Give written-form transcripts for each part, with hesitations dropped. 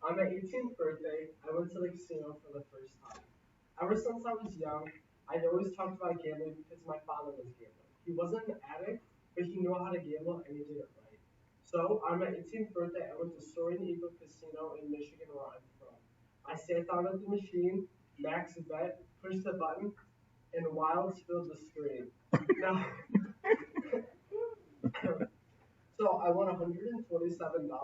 On my 18th birthday, I went to the casino for the first time. Ever since I was young, I'd always talked about gambling because my father was gambling. He wasn't an addict, but he knew how to gamble and he did it right. So on my 18th birthday, I went to Soaring Eagle Casino in Michigan, where I'm from. I sat down at the machine, max bet, pushed the button, and wild filled the screen. Now, so I won $127. Now,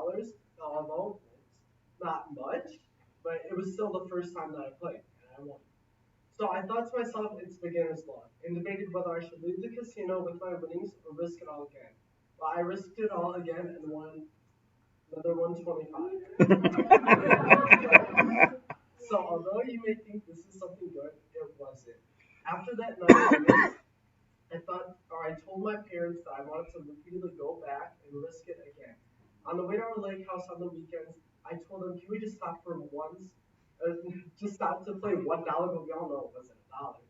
although it's not much, but it was still the first time that I played, and I won. So I thought to myself, it's beginner's luck, and debated whether I should leave the casino with my winnings or risk it all again. Well, I risked it all again and won another 125. So although you may think this is something good, it wasn't. After that night, I thought, or I told my parents that I wanted to repeatedly go back and risk it again. On the way to our lake house on the weekends, I told them, can we just stop for once? Just stop to play $1, but we all know it wasn't a dollar.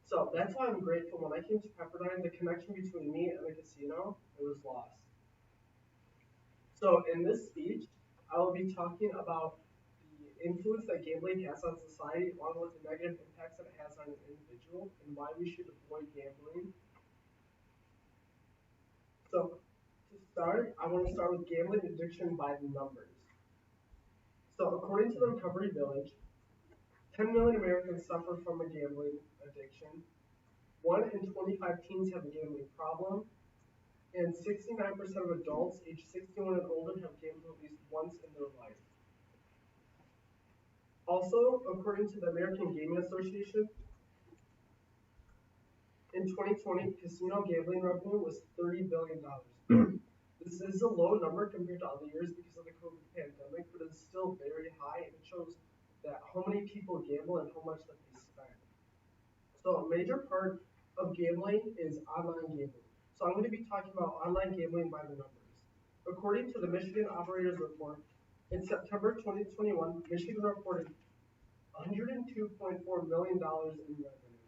So that's why I'm grateful. When I came to Pepperdine, the connection between me and the casino, it was lost. So in this speech, I will be talking about the influence that gambling has on society, along with the negative impacts that it has on an individual, and why we should avoid gambling. So to start, I want to start with gambling addiction by the numbers. So according to the Recovery Village, 10 million Americans suffer from a gambling addiction. 1 in 25 teens have a gambling problem, and 69% of adults aged 61 and older have gambled at least once in their life. Also, according to the American Gaming Association, in 2020, casino gambling revenue was $30 billion. This is a low number compared to other years because of the COVID pandemic, but it's still very high, and it shows that how many people gamble and how much that they spend. So a major part of gambling is online gambling. So I'm going to be talking about online gambling by the numbers. According to the Michigan Operators Report, in September 2021, Michigan reported $102.4 million in revenue.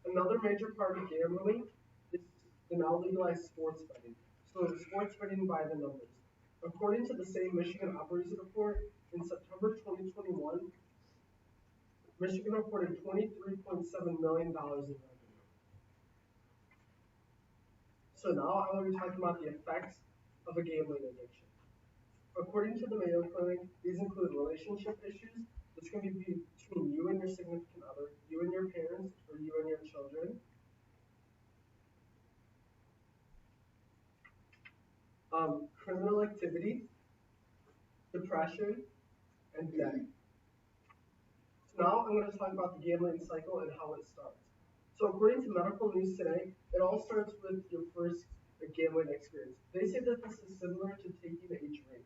Another major part of gambling is the now legalized sports betting. So sports betting by the numbers. According to the same Michigan Operators Report, in September 2021, Michigan reported $23.7 million in revenue. So now I will be talking about the effects of a gambling addiction. According to the Mayo Clinic, these include relationship issues. This can be between you and your significant other, you and your parents, or you and your children. Criminal activity, depression, and debt. So now I'm going to talk about the gambling cycle and how it starts. So according to medical news today, it all starts with your first gambling experience. They say that this is similar to taking a drink.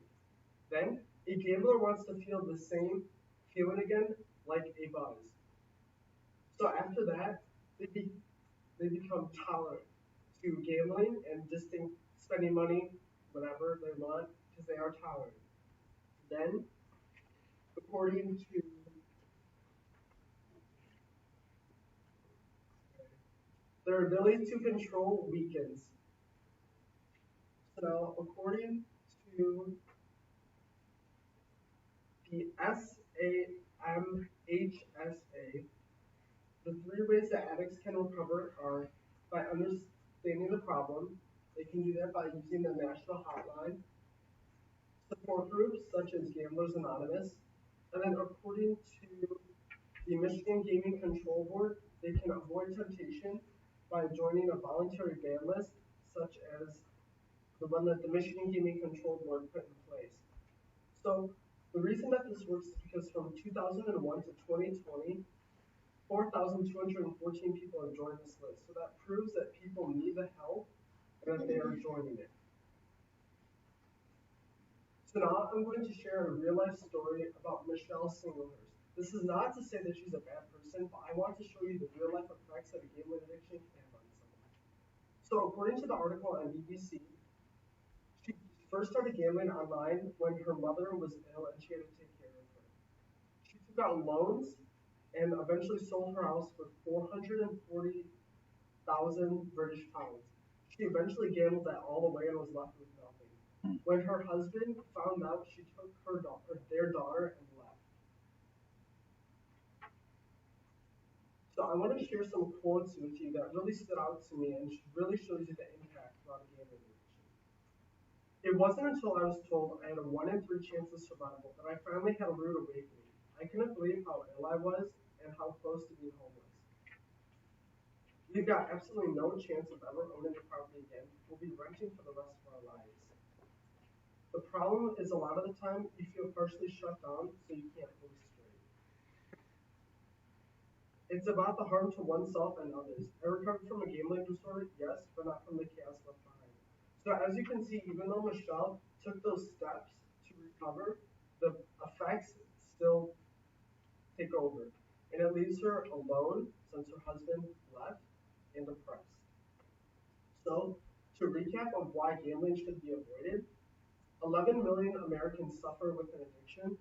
Then a gambler wants to feel the same feeling again, like a buzz. So after that, they become tolerant to gambling and just think spending money whenever they want because they are tolerant. Then, according to their ability to control weakens. So according to the SAMHSA, the three ways that addicts can recover are by understanding the problem. They can do that by using the national hotline, support groups such as Gamblers Anonymous, and then according to the Michigan Gaming Control Board, they can avoid temptation by joining a voluntary ban list, such as the one that the Michigan Gaming Control Board put in place. So the reason that this works is because from 2001 to 2020, 4,214 people have joined this list. So that proves that people need the help and that they are joining it. So now I'm going to share a real life story about Michelle Singlehurst. This is not to say that she's a bad person, but I want to show you the real life effects that a gambling addiction can have on someone. So according to the article on BBC, she first started gambling online when her mother was ill and she had to take care of her. She took out loans and eventually sold her house for 440,000 British pounds. She eventually gambled that all away and was left with nothing. When her husband found out, she took their daughter, and left. So I want to share some quotes with you that really stood out to me and really shows you the impact of a gambling addiction. It wasn't until I was told I had a 1 in 3 chance of survival that I finally had a rude awakening. I couldn't believe how ill I was and how close to being homeless. We've got absolutely no chance of ever owning the property again. We'll be renting for the rest of our lives. The problem is a lot of the time you feel partially shut down, so you can't think straight. It's about the harm to oneself and others. I recovered from a gambling disorder, yes, but not from the chaos left behind. So as you can see, even though Michelle took those steps to recover, the effects still take over. And it leaves her alone since her husband left and depressed. So to recap on why gambling should be avoided, 11 million Americans suffer with an addiction,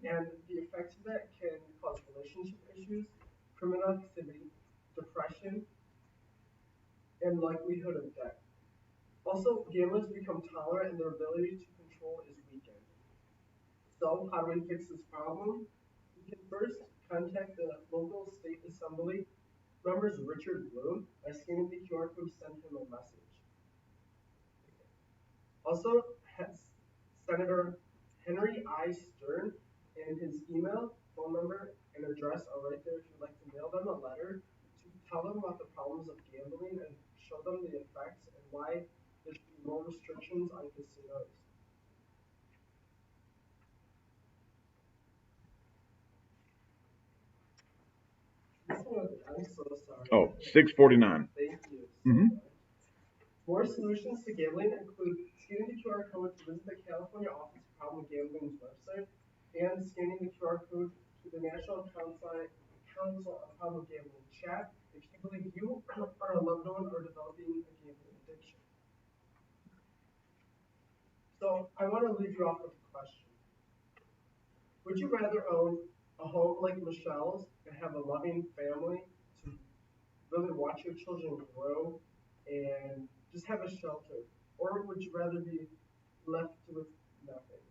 and the effects of that can cause relationship issues, criminal activity, depression, and likelihood of death. Also, gamblers become tolerant and their ability to control is weakened. So, how do we fix this problem? We can first contact the local state assembly members Richard Bloom by scanning the QR code, send him a message. Also, Senator Henry I. Stern and his email, phone number, and address are right there if you'd like to mail them a letter to tell them about the problems of gambling and show them the effects and why there should be more restrictions on casinos. I'm so sorry. Oh, 649. Thank you so Mm-hmm. much. More solutions to gambling include scanning the QR code to visit the California Office of Problem Gambling's website and scanning the QR code to the National Council of Problem Gambling chat if you believe you or a loved one are developing a gambling addiction. So I want to leave you off with a question. Would you rather own a home like Michelle's and have a loving family to really watch your children grow and just have a shelter? Or would you rather be left with nothing?